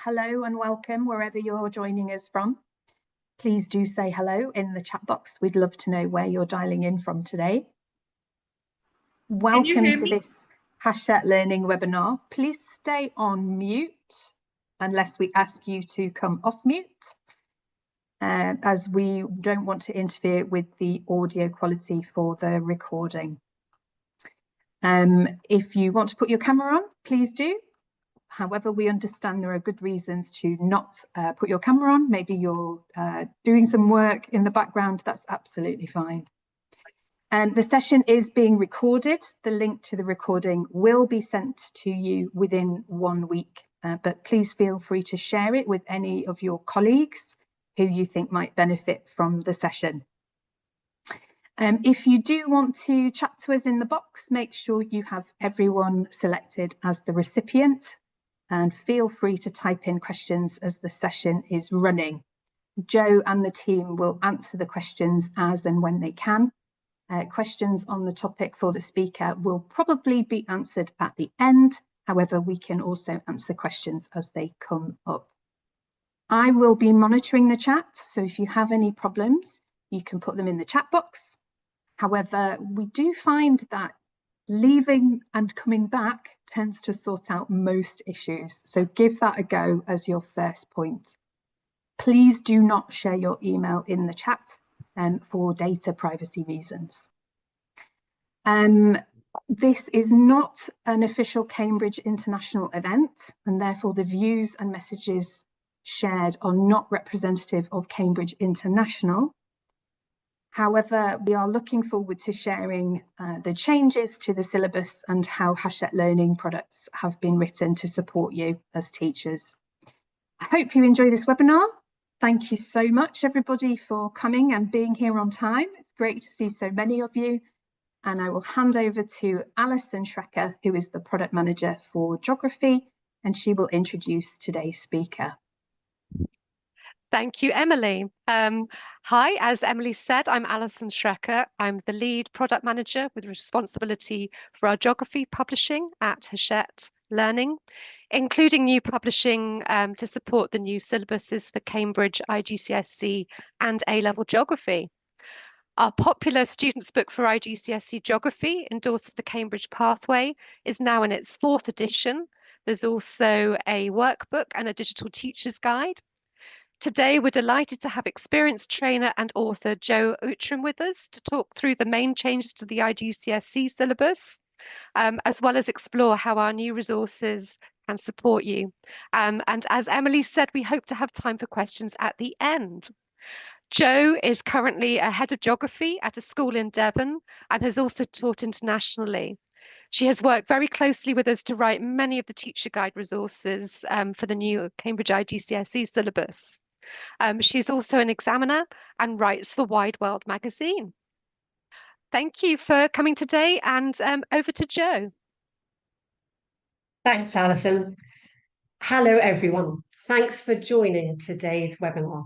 Hello and welcome wherever you're joining us from. Please do say hello in the chat box. We'd love to know where you're dialing in from today. Welcome to this Hachette Learning webinar. Please stay on mute unless we ask you to come off mute, as we don't want to interfere with the audio quality for the recording. If you want to put your camera on, please do. However, we understand there are good reasons to not put your camera on. Maybe you're doing some work in the background. That's absolutely fine. The session is being recorded. The link to the recording will be sent to you within 1 week, but please feel free to share it with any of your colleagues who you think might benefit from the session. If you do want to chat to us in the box, make sure you have everyone selected as the recipient, and feel free to type in questions as the session is running. Joe and the team will answer the questions as and when they can. Questions on the topic for the speaker will probably be answered at the end. However, we can also answer questions as they come up. I will be monitoring the chat, so if you have any problems, you can put them in the chat box. However, we do find that leaving and coming back tends to sort out most issues, so give that a go as your first point. Please do not share your email in the chat for data privacy reasons. This is not an official Cambridge International event, and therefore the views and messages shared are not representative of Cambridge International. However, we are looking forward to sharing the changes to the syllabus and how Hachette Learning products have been written to support you as teachers. I hope you enjoy this webinar. Thank you so much, everybody, for coming and being here on time. It's great to see so many of you. And I will hand over to Alison Schrecker, who is the product manager for geography, and she will introduce today's speaker. Thank you, Emily. Hi, as Emily said, I'm Alison Schrecker. I'm the lead product manager with responsibility for our geography publishing at Hachette Learning, including new publishing to support the new syllabuses for Cambridge IGCSE and A-level geography. Our popular students book for IGCSE geography, endorsed for the Cambridge pathway, is now in its 4th edition. There's also a workbook and a digital teacher's guide. Today, we're delighted to have experienced trainer and author Joe Outram with us to talk through the main changes to the IGCSE syllabus, as well as explore how our new resources can support you. And as Emily said, we hope to have time for questions at the end. Joe is currently a head of geography at a school in Devon and has also taught internationally. She has worked very closely with us to write many of the teacher guide resources for the new Cambridge IGCSE syllabus. She's also an examiner and writes for Wide World magazine. Thank you for coming today, and over to Joe. Thanks, Alison. Hello, everyone. Thanks for joining today's webinar.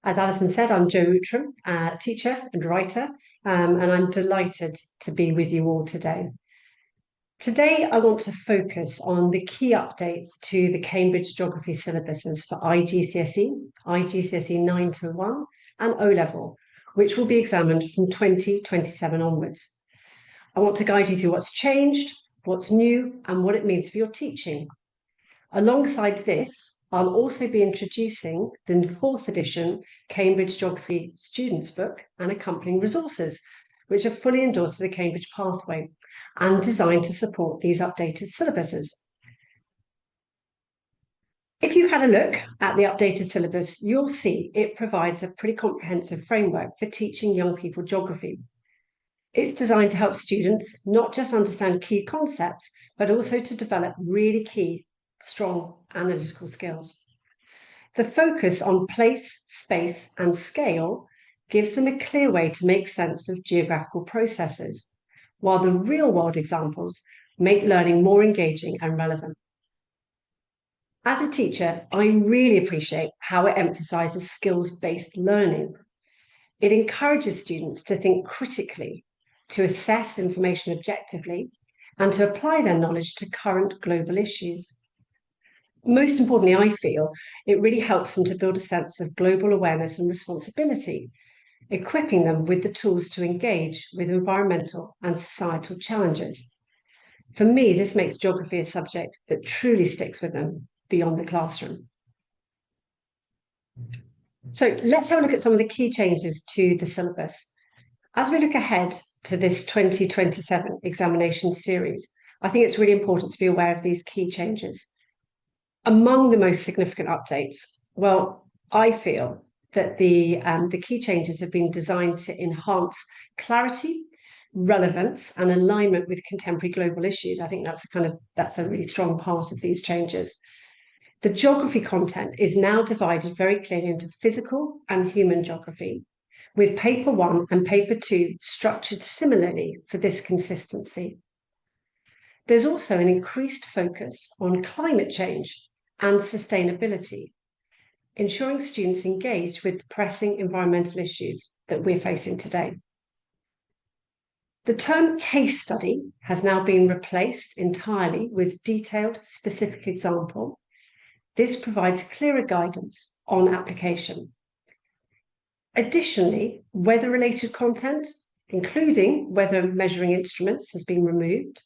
As Alison said, I'm Joe Outram, teacher and writer, and I'm delighted to be with you all today. Today, I want to focus on the key updates to the Cambridge Geography syllabuses for IGCSE, IGCSE 9 to 1, and O-Level, which will be examined from 2027 onwards. I want to guide you through what's changed, what's new, and what it means for your teaching. Alongside this, I'll also be introducing the 4th edition Cambridge Geography Students Book and accompanying resources, which are fully endorsed for the Cambridge pathway and designed to support these updated syllabuses. If you've had a look at the updated syllabus, you'll see it provides a pretty comprehensive framework for teaching young people geography. It's designed to help students not just understand key concepts, but also to develop really key, strong analytical skills. The focus on place, space, and scale gives them a clear way to make sense of geographical processes, while the real-world examples make learning more engaging and relevant. As a teacher, I really appreciate how it emphasizes skills-based learning. It encourages students to think critically, to assess information objectively, and to apply their knowledge to current global issues. Most importantly, I feel it really helps them to build a sense of global awareness and responsibility, equipping them with the tools to engage with environmental and societal challenges. For me, this makes geography a subject that truly sticks with them beyond the classroom. So let's have a look at some of the key changes to the syllabus. As we look ahead to this 2027 examination series, I think it's really important to be aware of these key changes. Among the most significant updates, well, I feel that the key changes have been designed to enhance clarity, relevance, and alignment with contemporary global issues. I think that's a really strong part of these changes. The geography content is now divided very clearly into physical and human geography, with paper 1 and paper 2 structured similarly for this consistency. There's also an increased focus on climate change and sustainability, ensuring students engage with pressing environmental issues that we're facing today. The term case study has now been replaced entirely with detailed, specific example. This provides clearer guidance on application. Additionally, weather-related content, including weather measuring instruments, has been removed.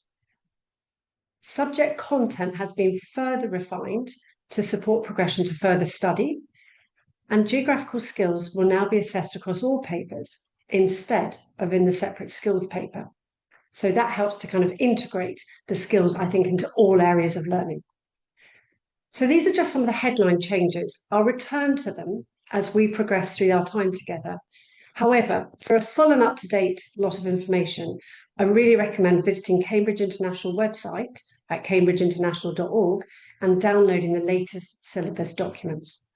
Subject content has been further refined to support progression to further study, and geographical skills will now be assessed across all papers instead of in the separate skills paper. So that helps to kind of integrate the skills, I think, into all areas of learning. So these are just some of the headline changes. I'll return to them as we progress through our time together. However, for a full and up-to-date lot of information, I really recommend visiting Cambridge International website at cambridgeinternational.org and downloading the latest syllabus documents.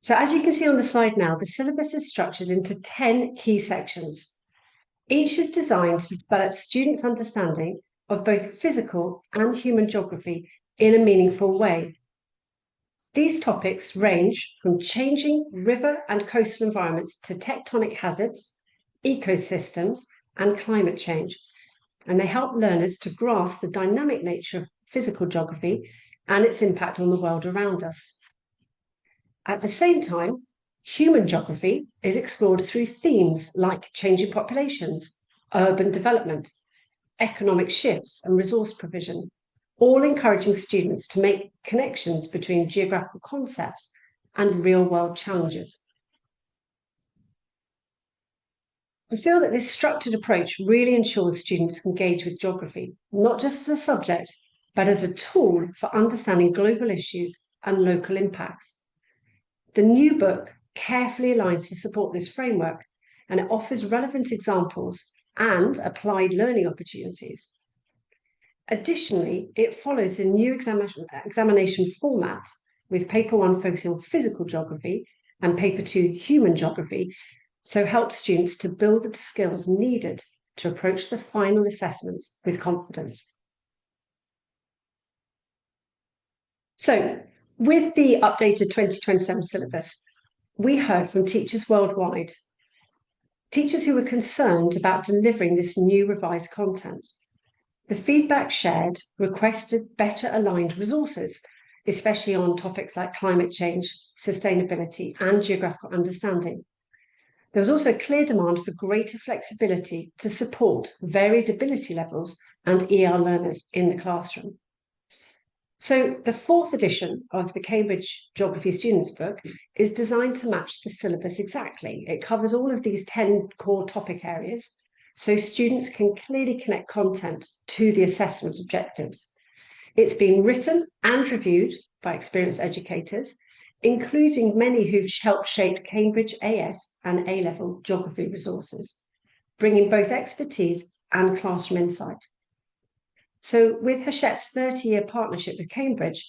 So as you can see on the slide now, the syllabus is structured into 10 key sections. Each is designed to develop students' understanding of both physical and human geography in a meaningful way. These topics range from changing river and coastal environments to tectonic hazards, ecosystems, and climate change, and they help learners to grasp the dynamic nature of physical geography and its impact on the world around us. At the same time, human geography is explored through themes like changing populations, urban development, economic shifts, and resource provision, all encouraging students to make connections between geographical concepts and real-world challenges. I feel that this structured approach really ensures students engage with geography, not just as a subject, but as a tool for understanding global issues and local impacts. The new book carefully aligns to support this framework, and it offers relevant examples and applied learning opportunities. Additionally, it follows the new examination format, with paper 1 focusing on physical geography and paper 2 human geography, so helps students to build the skills needed to approach the final assessments with confidence. So, with the updated 2027 syllabus, we heard from teachers worldwide, teachers who were concerned about delivering this new revised content. The feedback shared requested better aligned resources, especially on topics like climate change, sustainability, and geographical understanding. There was also a clear demand for greater flexibility to support varied ability levels and ER learners in the classroom. So the 4th edition of the Cambridge Geography Students Book is designed to match the syllabus exactly. It covers all of these 10 core topic areas, so students can clearly connect content to the assessment objectives. It's been written and reviewed by experienced educators, including many who've helped shape Cambridge AS and A-level geography resources, bringing both expertise and classroom insight. So with Hachette's 30-year partnership with Cambridge,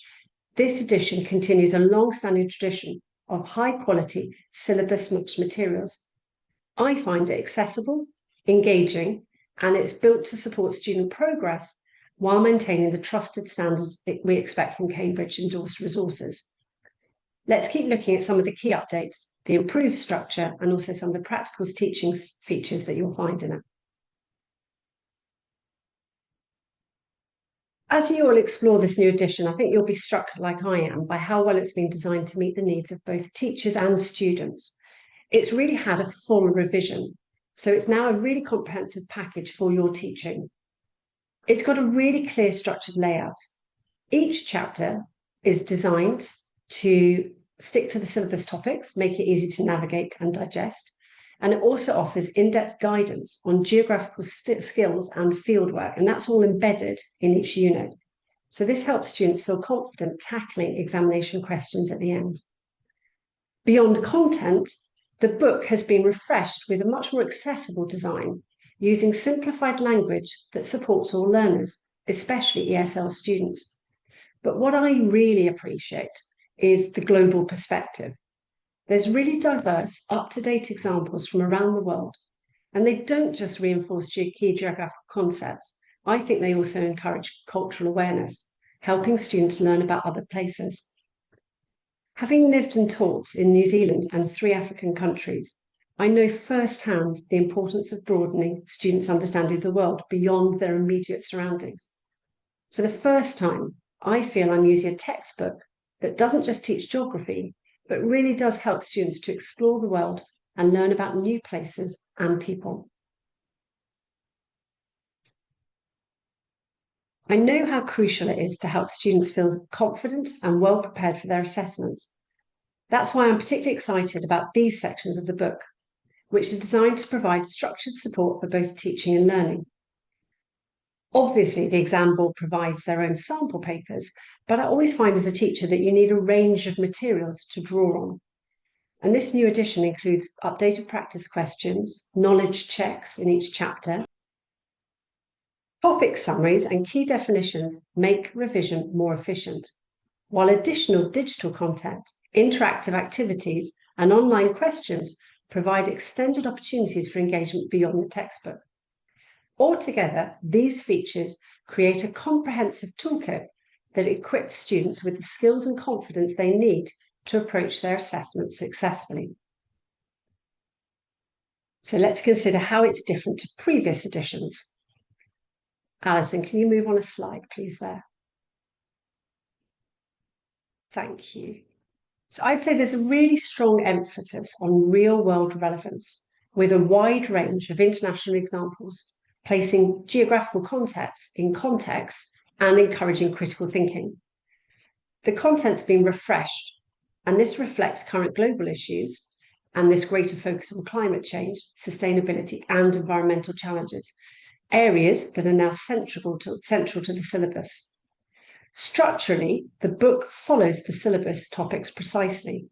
this edition continues a long-standing tradition of high-quality syllabus materials. I find it accessible, engaging, and it's built to support student progress while maintaining the trusted standards that we expect from Cambridge endorsed resources. Let's keep looking at some of the key updates, the improved structure, and also some of the practical teaching features that you'll find in it. As you all explore this new edition, I think you'll be struck, like I am, by how well it's been designed to meet the needs of both teachers and students. It's really had a full revision, so it's now a really comprehensive package for your teaching. It's got a really clear structured layout. Each chapter is designed to stick to the syllabus topics, make it easy to navigate and digest, and it also offers in-depth guidance on geographical skills and fieldwork, and that's all embedded in each unit. So this helps students feel confident tackling examination questions at the end. Beyond content, the book has been refreshed with a much more accessible design, using simplified language that supports all learners, especially ESL students. But what I really appreciate is the global perspective. There's really diverse, up-to-date examples from around the world, and they don't just reinforce key geographical concepts. I think they also encourage cultural awareness, helping students learn about other places. Having lived and taught in New Zealand and 3 African countries, I know firsthand the importance of broadening students' understanding of the world beyond their immediate surroundings. For the first time, I feel I'm using a textbook that doesn't just teach geography, but really does help students to explore the world and learn about new places and people. I know how crucial it is to help students feel confident and well prepared for their assessments. That's why I'm particularly excited about these sections of the book, which are designed to provide structured support for both teaching and learning. Obviously, the exam board provides their own sample papers, but I always find as a teacher that you need a range of materials to draw on. And this new edition includes updated practice questions, knowledge checks in each chapter, topic summaries and key definitions make revision more efficient, while additional digital content, interactive activities, and online questions provide extended opportunities for engagement beyond the textbook. Altogether, these features create a comprehensive toolkit that equips students with the skills and confidence they need to approach their assessments successfully. So let's consider how it's different to previous editions. Alison, can you move on a slide, please, there? Thank you. So I'd say there's a really strong emphasis on real-world relevance, with a wide range of international examples, placing geographical concepts in context and encouraging critical thinking. The content's been refreshed, and this reflects current global issues and this greater focus on climate change, sustainability, and environmental challenges, areas that are now central to the syllabus. Structurally, the book follows the syllabus topics precisely,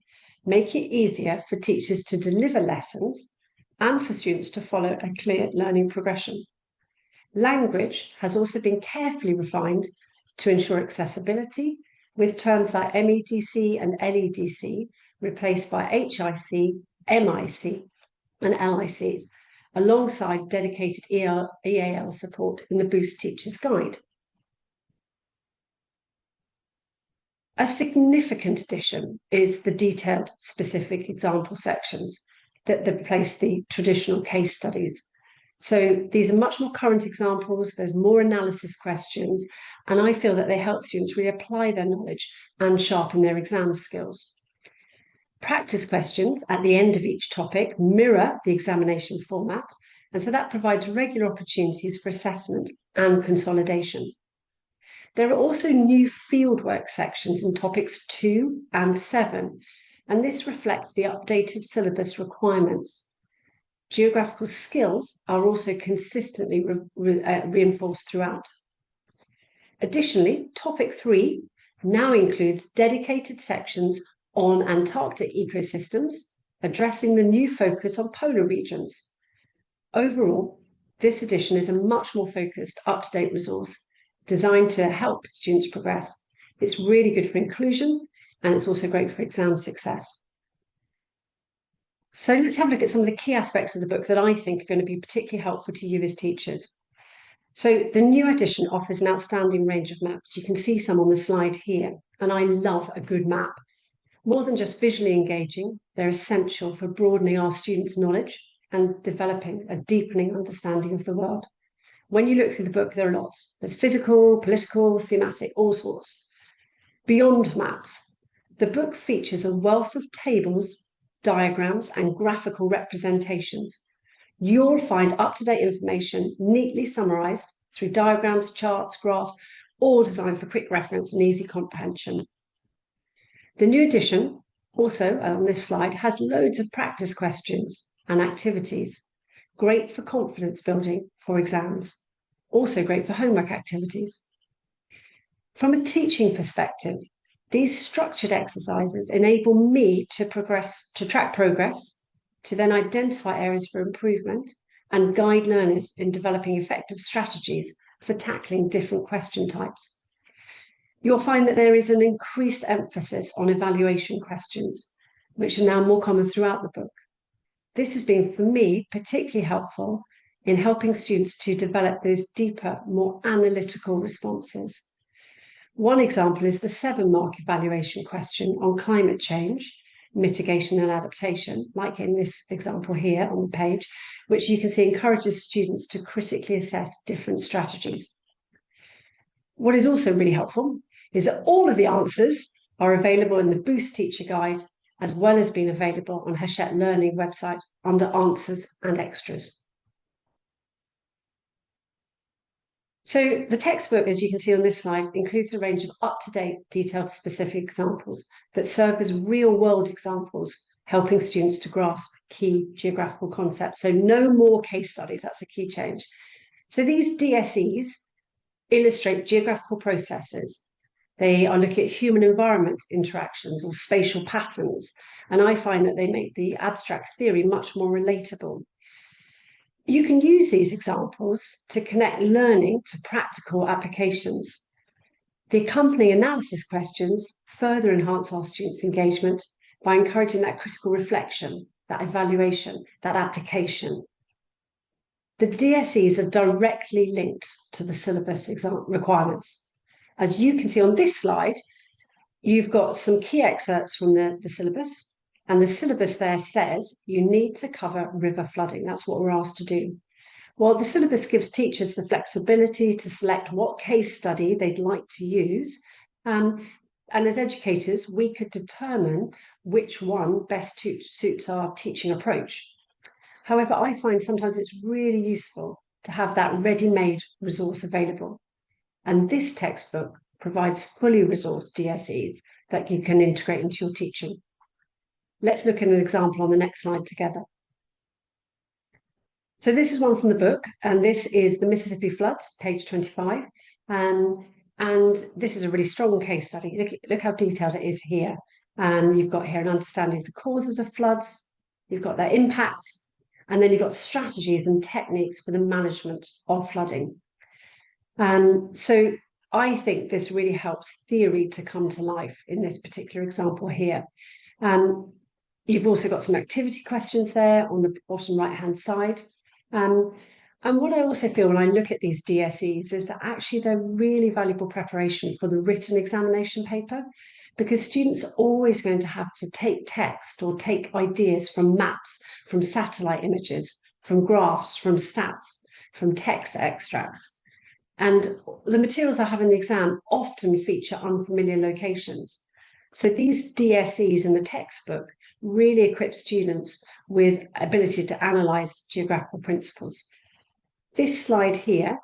making it easier for teachers to deliver lessons and for students to follow a clear learning progression. Language has also been carefully refined to ensure accessibility, with terms like MEDC and LEDC replaced by HIC, MIC, and LICs, alongside dedicated EAL support in the Boost Teacher's Guide. A significant addition is the detailed specific example sections that replace the traditional case studies. So these are much more current examples, there's more analysis questions, and I feel that they help students really apply their knowledge and sharpen their exam skills. Practice questions at the end of each topic mirror the examination format, and so that provides regular opportunities for assessment and consolidation. There are also new fieldwork sections in topics 2 and 7, and this reflects the updated syllabus requirements. Geographical skills are also consistently reinforced throughout. Additionally, topic 3 now includes dedicated sections on Antarctic ecosystems, addressing the new focus on polar regions. Overall, this edition is a much more focused, up-to-date resource designed to help students progress. It's really good for inclusion, and it's also great for exam success. So let's have a look at some of the key aspects of the book that I think are going to be particularly helpful to you as teachers. So the new edition offers an outstanding range of maps. You can see some on the slide here, and I love a good map. More than just visually engaging, they're essential for broadening our students' knowledge and developing a deepening understanding of the world. When you look through the book, there are lots. There's physical, political, thematic, all sorts. Beyond maps, the book features a wealth of tables, diagrams, and graphical representations. You'll find up-to-date information neatly summarised through diagrams, charts, graphs, all designed for quick reference and easy comprehension. The new edition, also on this slide, has loads of practice questions and activities. Great for confidence building for exams. Also great for homework activities. From a teaching perspective, these structured exercises enable me to track progress, to then identify areas for improvement and guide learners in developing effective strategies for tackling different question types. You'll find that there is an increased emphasis on evaluation questions, which are now more common throughout the book. This has been, for me, particularly helpful in helping students to develop those deeper, more analytical responses. One example is the 7-mark evaluation question on climate change, mitigation and adaptation, like in this example here on the page, which you can see encourages students to critically assess different strategies. What is also really helpful is that all of the answers are available in the Boost Teacher Guide, as well as being available on Hachette Learning website under Answers and Extras. So the textbook, as you can see on this slide, includes a range of up-to-date, detailed, specific examples that serve as real-world examples, helping students to grasp key geographical concepts. So no more case studies, that's a key change. So these DSEs illustrate geographical processes. They are looking at human-environment interactions or spatial patterns, and I find that they make the abstract theory much more relatable. You can use these examples to connect learning to practical applications. The accompanying analysis questions further enhance our students' engagement by encouraging that critical reflection, that evaluation, that application. The DSEs are directly linked to the syllabus exam requirements. As you can see on this slide, you've got some key excerpts from the syllabus. And the syllabus there says you need to cover river flooding. That's what we're asked to do. Well, the syllabus gives teachers the flexibility to select what case study they'd like to use. And as educators, we could determine which one best suits our teaching approach. However, I find sometimes it's really useful to have that ready-made resource available. And this textbook provides fully resourced DSEs that you can integrate into your teaching. Let's look at an example on the next slide together. So this is one from the book, and this is the Mississippi floods, page 25. And this is a really strong case study. Look how detailed it is here. You've got here an understanding of the causes of floods, you've got their impacts, and then you've got strategies and techniques for the management of flooding. So I think this really helps theory to come to life in this particular example here. You've also got some activity questions there on the bottom right-hand side. And what I also feel when I look at these DSEs is that actually they're really valuable preparation for the written examination paper, because students are always going to have to take text or take ideas from maps, from satellite images, from graphs, from stats, from text extracts. And the materials I have in the exam often feature unfamiliar locations. So these DSEs in the textbook really equip students with ability to analyse geographical principles. This slide here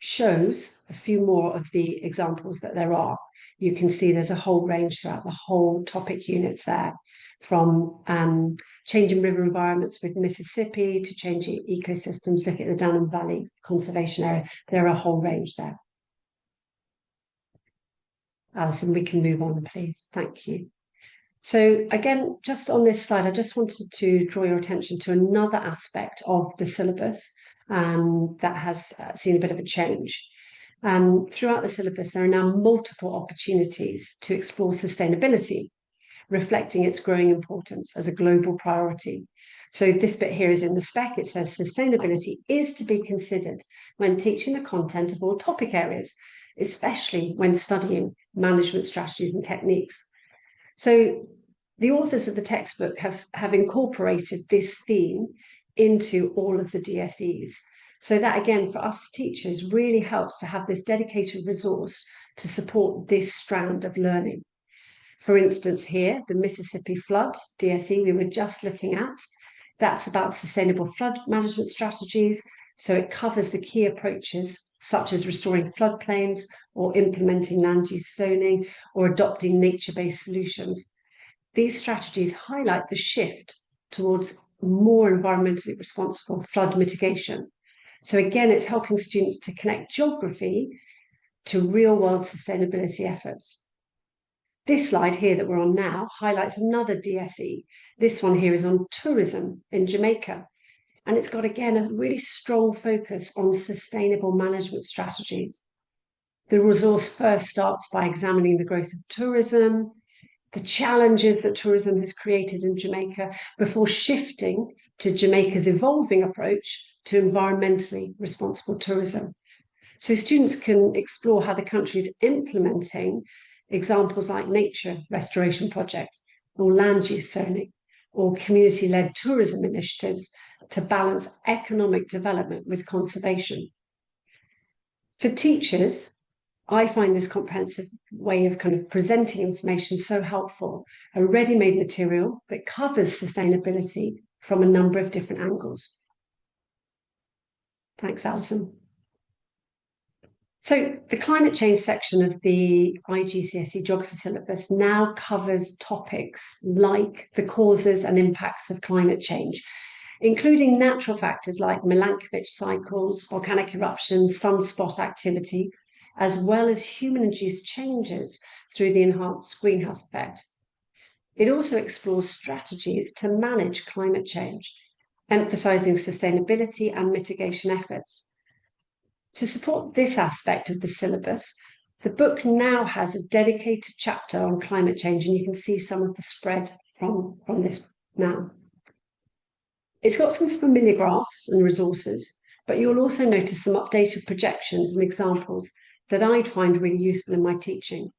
shows a few more of the examples that there are. You can see there's a whole range throughout the whole topic units there, from changing river environments with Mississippi to changing ecosystems, look at the Dannon Valley Conservation Area. There are a whole range there. Alison, we can move on, please. Thank you. So again, just on this slide, I just wanted to draw your attention to another aspect of the syllabus that has seen a bit of a change. Throughout the syllabus, there are now multiple opportunities to explore sustainability, reflecting its growing importance as a global priority. So this bit here is in the spec. It says sustainability is to be considered when teaching the content of all topic areas, especially when studying management strategies and techniques. So the authors of the textbook have incorporated this theme into all of the DSEs. So that, again, for us teachers really helps to have this dedicated resource to support this strand of learning. For instance, here, the Mississippi flood DSE we were just looking at, that's about sustainable flood management strategies. So it covers the key approaches such as restoring floodplains or implementing land use zoning or adopting nature-based solutions. These strategies highlight the shift towards more environmentally responsible flood mitigation. So again, it's helping students to connect geography to real-world sustainability efforts. This slide here that we're on now highlights another DSE. This one here is on tourism in Jamaica. And it's got, again, a really strong focus on sustainable management strategies. The resource first starts by examining the growth of tourism, the challenges that tourism has created in Jamaica, before shifting to Jamaica's evolving approach to environmentally responsible tourism. So students can explore how the country is implementing examples like nature restoration projects or land use zoning or community-led tourism initiatives to balance economic development with conservation. For teachers, I find this comprehensive way of kind of presenting information so helpful, a ready-made material that covers sustainability from a number of different angles. Thanks, Alison. So the climate change section of the IGCSE geography syllabus now covers topics like the causes and impacts of climate change, including natural factors like Milankovitch cycles, volcanic eruptions, sunspot activity, as well as human-induced changes through the enhanced greenhouse effect. It also explores strategies to manage climate change, emphasising sustainability and mitigation efforts. To support this aspect of the syllabus, the book now has a dedicated chapter on climate change, and you can see some of the spread from this now. It's got some familiar graphs and resources, but you'll also notice some updated projections and examples that I'd find really useful in my teaching.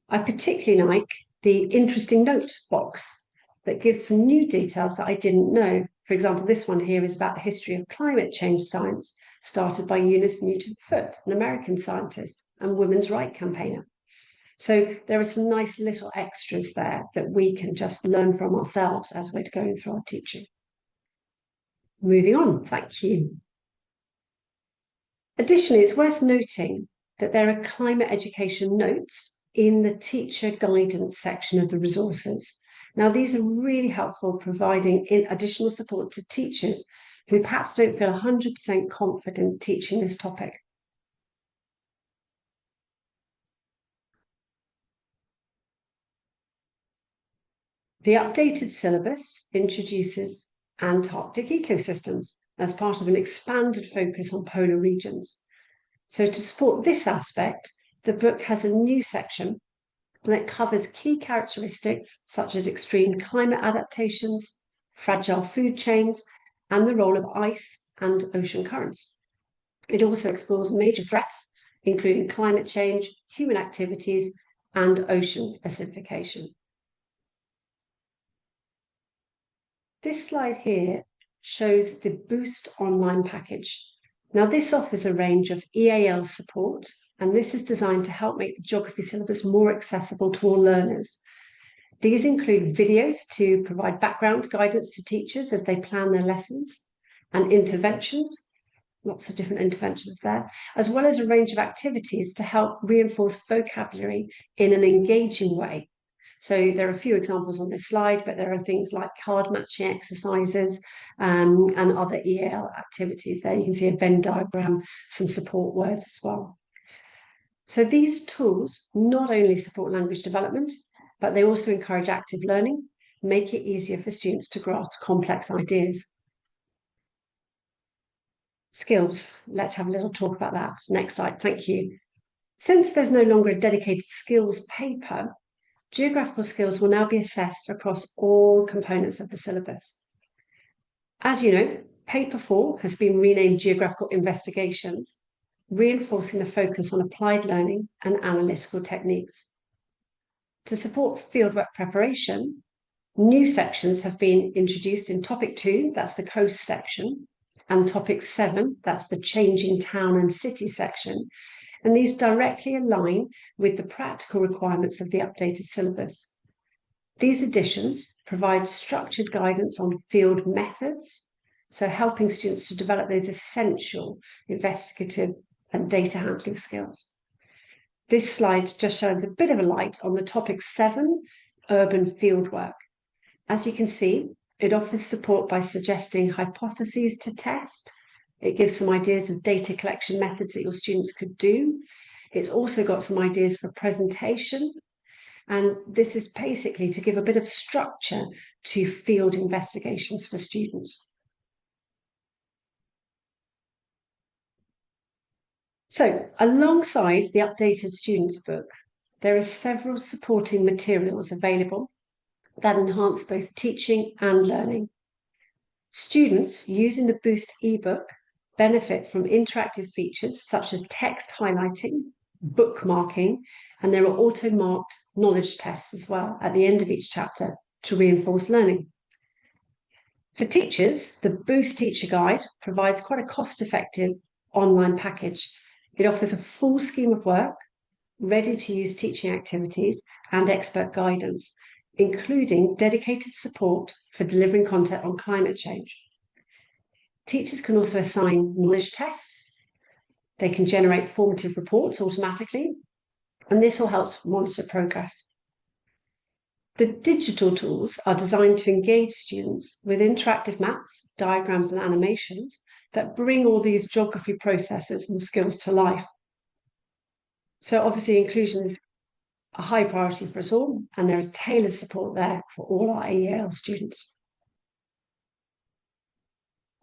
I particularly like the interesting note box that gives some new details that I didn't know. For example, this one here is about the history of climate change science, started by Eunice Newton-Foote, an American scientist and women's rights campaigner. So there are some nice little extras there that we can just learn from ourselves as we're going through our teaching. Moving on, thank you. Additionally, it's worth noting that there are climate education notes in the teacher guidance section of the resources. Now, these are really helpful, providing additional support to teachers who perhaps don't feel 100% confident teaching this topic. The updated syllabus introduces Antarctic ecosystems as part of an expanded focus on polar regions. So to support this aspect, the book has a new section that covers key characteristics such as extreme climate adaptations, fragile food chains, and the role of ice and ocean currents. It also explores major threats, including climate change, human activities, and ocean acidification. This slide here shows the Boost online package. Now, this offers a range of EAL support, and this is designed to help make the geography syllabus more accessible to all learners. These include videos to provide background guidance to teachers as they plan their lessons, and interventions, lots of different interventions there, as well as a range of activities to help reinforce vocabulary in an engaging way. So there are a few examples on this slide, but there are things like card matching exercises and other EAL activities there. You can see a Venn diagram, some support words as well. So these tools not only support language development, but they also encourage active learning, make it easier for students to grasp complex ideas. Skills, let's have a little talk about that. Next slide, thank you. Since there's no longer a dedicated skills paper, geographical skills will now be assessed across all components of the syllabus. As you know, Paper 4 has been renamed Geographical Investigations, reinforcing the focus on applied learning and analytical techniques. To support fieldwork preparation, new sections have been introduced in Topic 2, that's the coast section, and topic 7, that's the changing town and city section. And these directly align with the practical requirements of the updated syllabus. These additions provide structured guidance on field methods, so helping students to develop those essential investigative and data handling skills. This slide just shines a bit of a light on the topic 7, urban fieldwork. As you can see, it offers support by suggesting hypotheses to test. It gives some ideas of data collection methods that your students could do. It's also got some ideas for presentation. And this is basically to give a bit of structure to field investigations for students. So, alongside the updated students book, there are several supporting materials available that enhance both teaching and learning. Students using the Boost ebook benefit from interactive features such as text highlighting, bookmarking, and there are auto-marked knowledge tests as well at the end of each chapter to reinforce learning. For teachers, the Boost Teacher Guide provides quite a cost-effective online package. It offers a full scheme of work, ready-to-use teaching activities, and expert guidance, including dedicated support for delivering content on climate change. Teachers can also assign knowledge tests. They can generate formative reports automatically, and this all helps monitor progress. The digital tools are designed to engage students with interactive maps, diagrams, and animations that bring all these geography processes and skills to life. So obviously inclusion is a high priority for us all, and there is tailored support there for all our EAL students.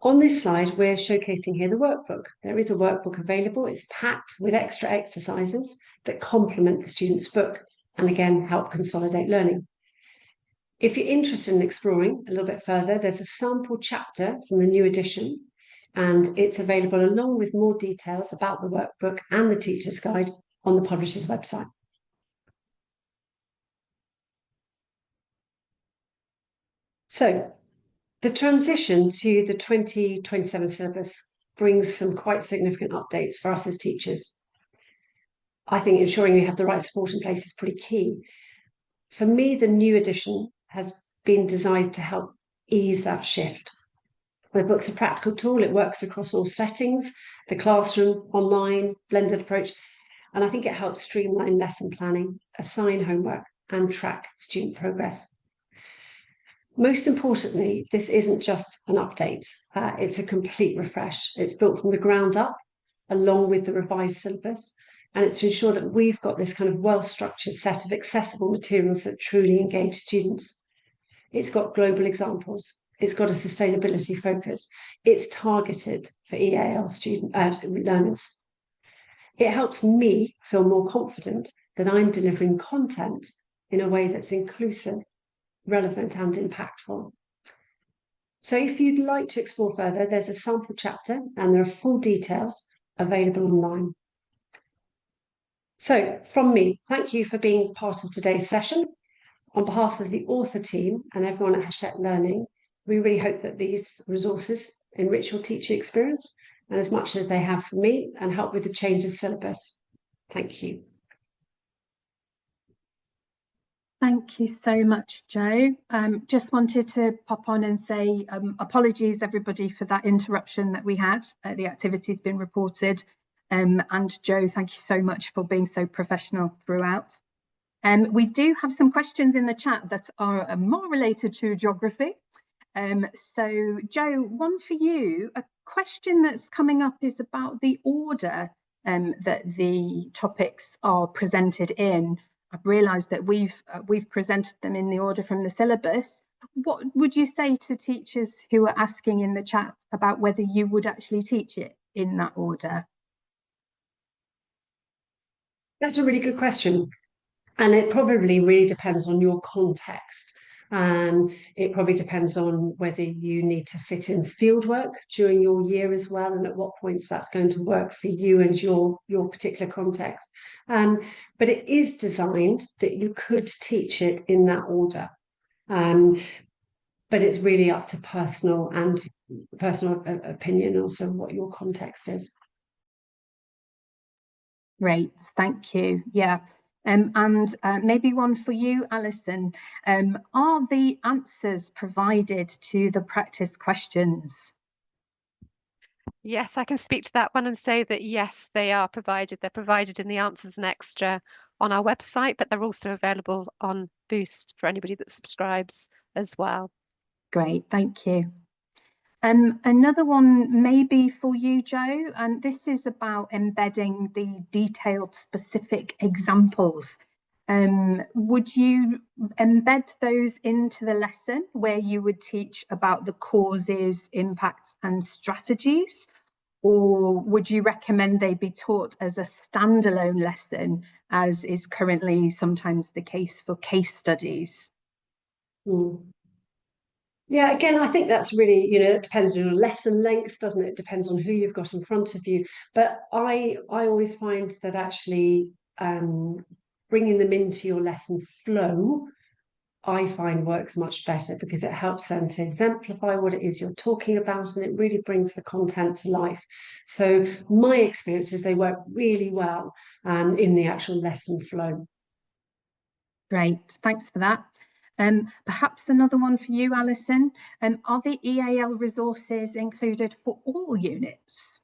On this slide, we're showcasing here the workbook. There is a workbook available. It's packed with extra exercises that complement the student's book and again, help consolidate learning. If you're interested in exploring a little bit further, there's a sample chapter from the new edition, and it's available along with more details about the workbook and the teacher's guide on the publisher's website. So, the transition to the 2027 syllabus brings some quite significant updates for us as teachers. I think ensuring we have the right support in place is pretty key. For me, the new edition has been designed to help ease that shift. The book's a practical tool. It works across all settings, the classroom, online, blended approach, and I think it helps streamline lesson planning, assign homework, and track student progress. Most importantly, this isn't just an update. It's a complete refresh. It's built from the ground up, along with the revised syllabus, and it's to ensure that we've got this kind of well-structured set of accessible materials that truly engage students. It's got global examples. It's got a sustainability focus. It's targeted for EAL learners. It helps me feel more confident that I'm delivering content in a way that's inclusive, relevant, and impactful. So if you'd like to explore further, there's a sample chapter and there are full details available online. So from me, thank you for being part of today's session. On behalf of the author team and everyone at Hachette Learning, we really hope that these resources enrich your teaching experience and as much as they have for me and help with the change of syllabus. Thank you. Thank you so much, Jo. Just wanted to pop on and say apologies, everybody, for that interruption that we had. The activity's been reported. And Jo, thank you so much for being so professional throughout. We do have some questions in the chat that are more related to geography. So Jo, one for you. A question that's coming up is about the order that the topics are presented in. I've realised that we've presented them in the order from the syllabus. What would you say to teachers who are asking in the chat about whether you would actually teach it in that order? That's a really good question. And it probably really depends on your context. It probably depends on whether you need to fit in fieldwork during your year as well, and at what points that's going to work for you and your particular context. But it is designed that you could teach it in that order. The but it's really up to personal opinion, also what your context is. Great, thank you. Yeah. And maybe one for you, Alison. Are the answers provided to the practice questions? Yes, I can speak to that one and say that yes, they are provided. They're provided in the answers and extra on our website, but they're also available on Boost for anybody that subscribes as well. Great, thank you. Another one maybe for you, Jo, and this is about embedding the detailed specific examples. Would you embed those into the lesson where you would teach about the causes, impacts and strategies? Or would you recommend they be taught as a standalone lesson, as is currently sometimes the case for case studies? Mm. Yeah, again, I think that's really, it depends on your lesson length, doesn't it? It depends on who you've got in front of you. But I always find that actually bringing them into your lesson flow, I find works much better, because it helps them to exemplify what it is you're talking about, and it really brings the content to life. So my experience is they work really well in the actual lesson flow. Great, thanks for that. Perhaps another one for you, Alison. Are the EAL resources included for all units?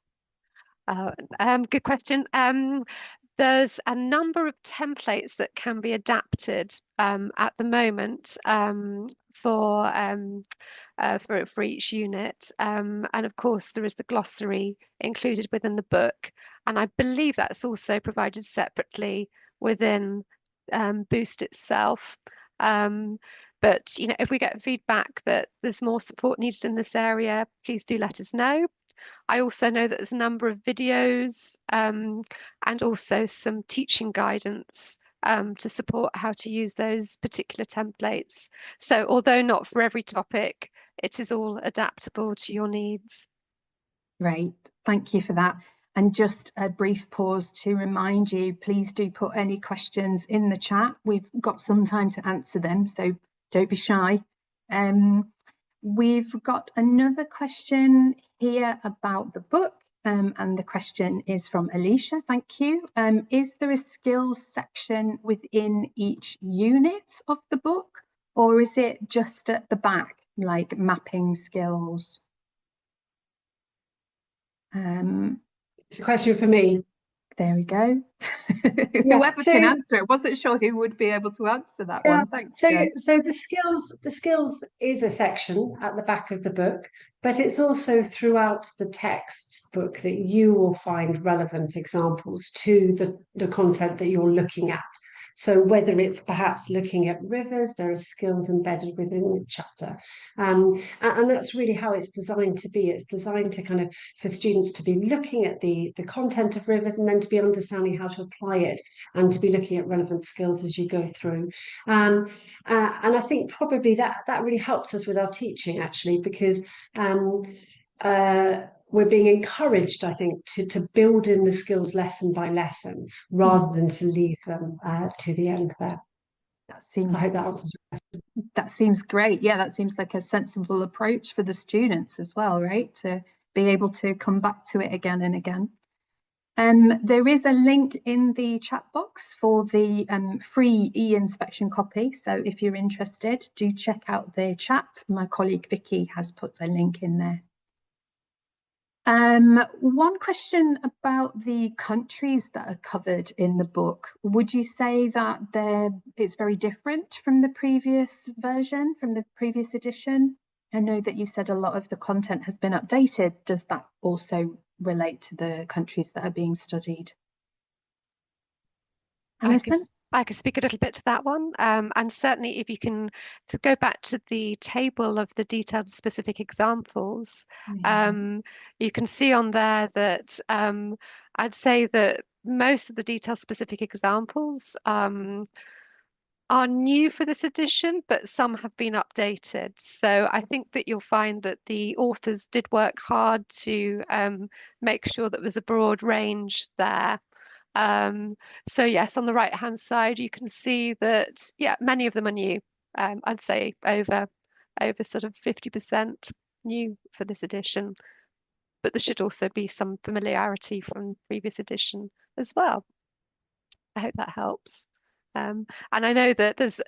Good question. There's a number of templates that can be adapted at the moment for each unit, and of course there is the glossary included within the book, and I believe that's also provided separately within Boost itself. But if we get feedback that there's more support needed in this area, please do let us know. I also know that there's a number of videos and also some teaching guidance to support how to use those particular templates. So although not for every topic, it is all adaptable to your needs. Great, thank you for that. And just a brief pause to remind you, please do put any questions in the chat. We've got some time to answer them, so don't be shy. We've got another question here about the book, and the question is from Alicia, thank you. Is there a skills section within each unit of the book, or is it just at the back, like mapping skills? It's a question for me. There we go. Whoever can answer it. Wasn't sure who would be able to answer that one. Thanks, Jo. So the skills is a section at the back of the book, but it's also throughout the textbook that you will find relevant examples to the content that you're looking at. So whether it's perhaps looking at rivers, there are skills embedded within the chapter. And that's really how it's designed to be. It's designed to kind of, for students to be looking at the content of rivers, and then to be understanding how to apply it, and to be looking at relevant skills as you go through. And I think probably that really helps us with our teaching, actually, because we're being encouraged, I think, to build in the skills lesson by lesson, rather than to leave them to the end there. I hope that answers your question. That seems great. Yeah, that seems like a sensible approach for the students as well, right? To be able to come back to it again and again. There is a link in the chat box for the free e-inspection copy. So if you're interested, do check out the chat. My colleague Vicky has put a link in there. One question about the countries that are covered in the book. Would you say that it's very different from the previous version, from the previous edition? I know that you said a lot of the content has been updated. Does that also relate to the countries that are being studied? Alison? I could speak a little bit to that one, and certainly if you can go back to the table of the detailed specific examples, you can see on there that I'd say that most of the detailed specific examples are new for this edition, but some have been updated. So I think that you'll find that the authors did work hard to make sure that there was a broad range there. So yes, on the right hand side you can see that many of them are new. I'd say over over sort of 50% new for this edition, but there should also be some familiarity from previous edition as well. I hope that helps. And I know that there's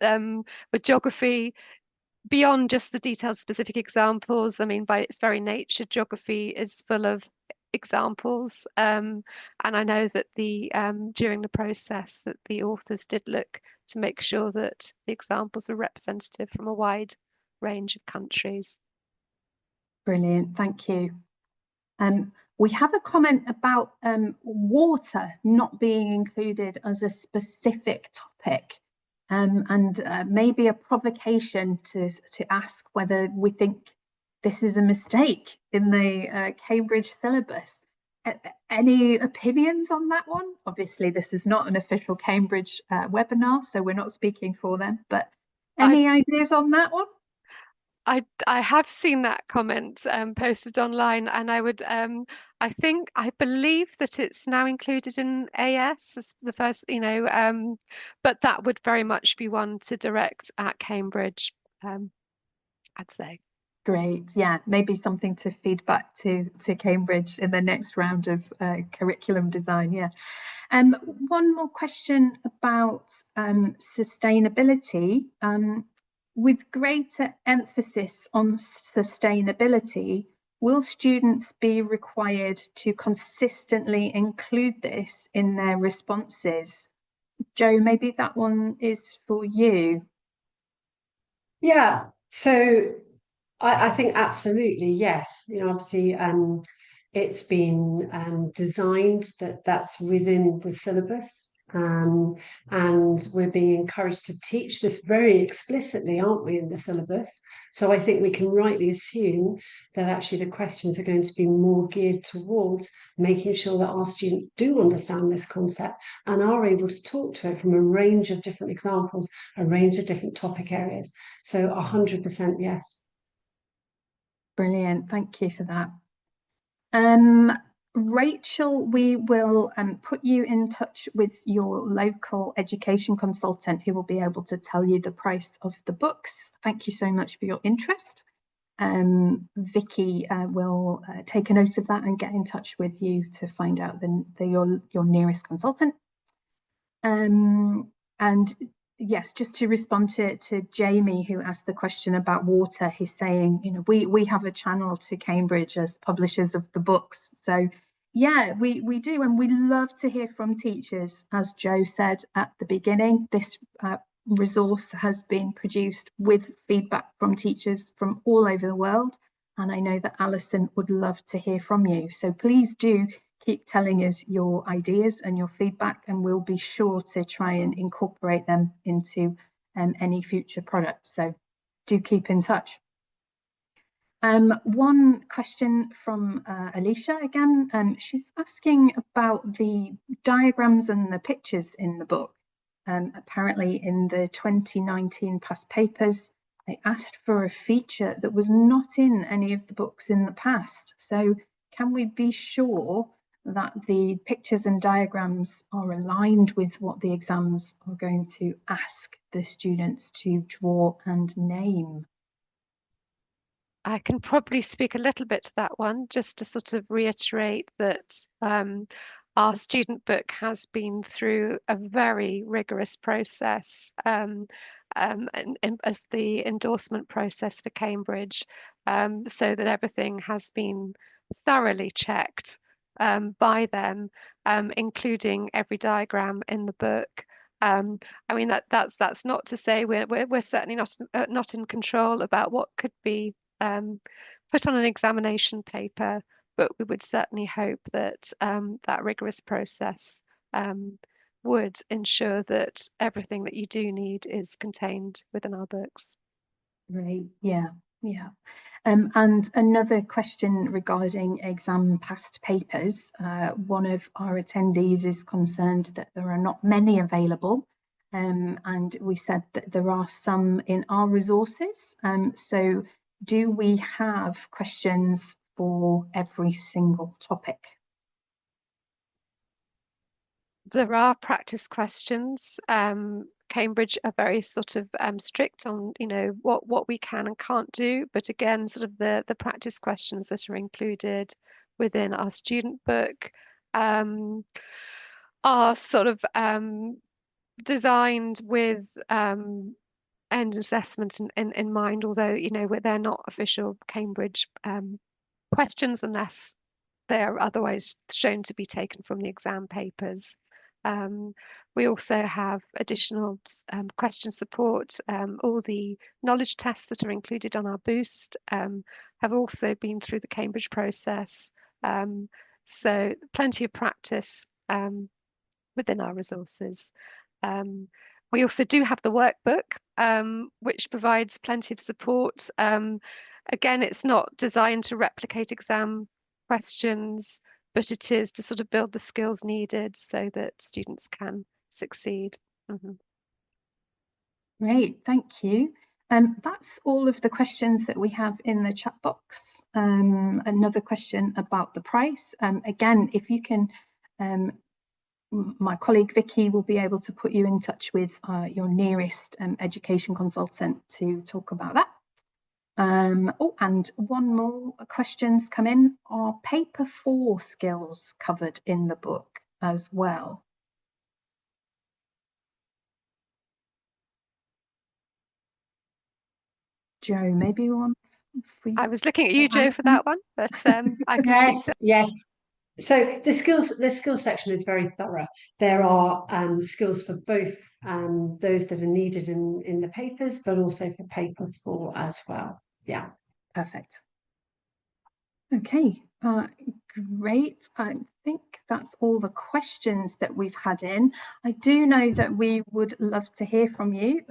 with geography, beyond just the detailed specific examples, I mean, by its very nature, geography is full of examples. And I know that during the process that the authors did look to make sure that the examples are representative from a wide range of countries. Brilliant, thank you. We have a comment about water not being included as a specific topic, and maybe a provocation to ask whether we think this is a mistake in the Cambridge syllabus. Any opinions on that one? Obviously, this is not an official Cambridge webinar, so we're not speaking for them, but any ideas on that one? I have seen that comment posted online, and I believe that it's now included in AS as the first, but that would very much be one to direct at Cambridge, I'd say. Great, yeah, maybe something to feed back to Cambridge in the next round of curriculum design, yeah. One more question about sustainability. With greater emphasis on sustainability, will students be required to consistently include this in their responses? Jo, maybe that one is for you. Yeah, so I think absolutely, yes. Obviously, it's been designed that's within the syllabus, and we're being encouraged to teach this very explicitly, aren't we, in the syllabus? So I think we can rightly assume that actually the questions are going to be more geared towards making sure that our students do understand this concept and are able to talk to it from a range of different examples, a range of different topic areas. So 100% yes. Brilliant, thank you for that. Rachel, we will put you in touch with your local education consultant who will be able to tell you the price of the books. Thank you so much for your interest. Vicky will take a note of that and get in touch with you to find out your nearest consultant. And yes, just to respond to Jamie, who asked the question about water, he's saying, we have a channel to Cambridge as publishers of the books. So yeah, we do, and we love to hear from teachers. As Jo said at the beginning, this resource has been produced with feedback from teachers from all over the world. And I know that Alison would love to hear from you. So please do keep telling us your ideas and your feedback, and we'll be sure to try and incorporate them into any future products. So do keep in touch. One question from Alicia again. She's asking about the diagrams and the pictures in the book. Apparently in the 2019 past papers, I asked for a feature that was not in any of the books in the past. So can we be sure that the pictures and diagrams are aligned with what the exams are going to ask the students to draw and name? I can probably speak a little bit to that one, just to sort of reiterate that our student book has been through a very rigorous process and as the endorsement process for Cambridge, so that everything has been thoroughly checked by them, including every diagram in the book. I mean, that's not to say we're certainly not in control about what could be put on an examination paper, but we would certainly hope that that rigorous process would ensure that everything that you do need is contained within our books. Right, yeah. And another question regarding exam past papers. One of our attendees is concerned that there are not many available. And we said that there are some in our resources. So do we have questions for every single topic? There are practice questions Cambridge are very sort of strict on, you know, what we can and can't do. But again, sort of the practice questions that are included within our student book are sort of designed with end assessment in mind, although, you know, they're not official Cambridge questions unless they're otherwise shown to be taken from the exam papers. We also have additional question support. All the knowledge tests that are included on our Boost have also been through the Cambridge process. So plenty of practice within our resources. We also do have the workbook, which provides plenty of support. Again, it's not designed to replicate exam questions, but it is to sort of build the skills needed so that students can succeed. Great, thank you. That's all of the questions that we have in the chat box. Another question about the price. Again, if you can, my colleague Vicky will be able to put you in touch with your nearest education consultant to talk about that. Oh, and one more question's come in. Are paper 4 skills covered in the book as well? Joe, maybe one for you. I was looking at you, Joe, for that one, but I can Yes, speak to. yes. So the skills section is very thorough. There are skills for both those that are needed in the papers, but also for paper 4 as well. Yeah. Perfect. Okay, great. I think that's all the questions that we've had in. I do know that we would love to hear from you.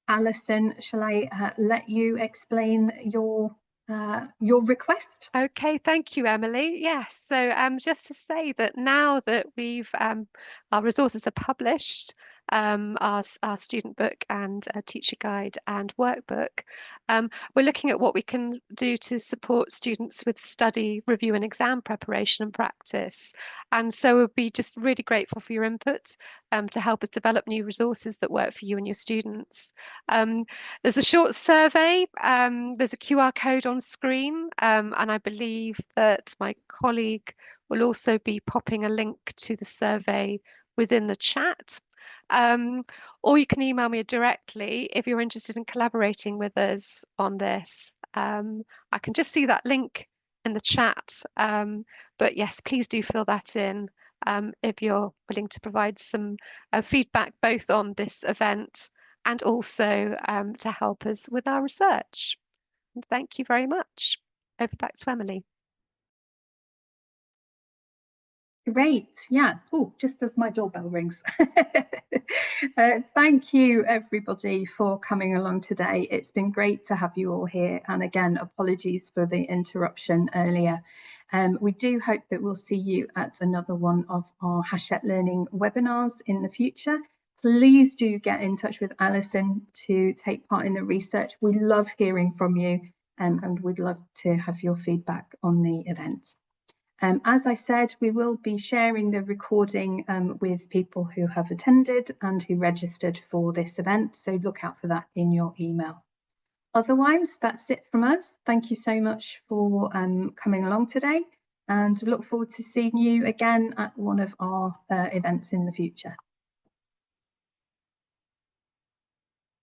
Alison, shall I let you explain your request? Okay, thank you, Emily. Yes, so just to say that now that we've our resources are published, our student book and teacher guide and workbook, we're looking at what we can do to support students with study, review and exam preparation and practice. And so we'll be just really grateful for your input to help us develop new resources that work for you and your students. There's a short survey, there's a QR code on screen, and I believe that my colleague will also be popping a link to the survey within the chat. Or you can email me directly if you're interested in collaborating with us on this. I can just see that link in the chat, but yes, please do fill that in if you're willing to provide some feedback both on this event and also to help us with our research. And thank you very much. Over back to Emily. Great, yeah. Oh, just as my doorbell rings. Thank you everybody for coming along today. It's been great to have you all here, and again, apologies for the interruption earlier. We do hope that we'll see you at another one of our Hachette Learning webinars in the future. Please do get in touch with Alison to take part in the research. We love hearing from you, and we'd love to have your feedback on the event. As I said, we will be sharing the recording with people who have attended and who registered for this event, so look out for that in your email. Otherwise, that's it from us. Thank you so much for coming along today, and look forward to seeing you again at one of our events in the future.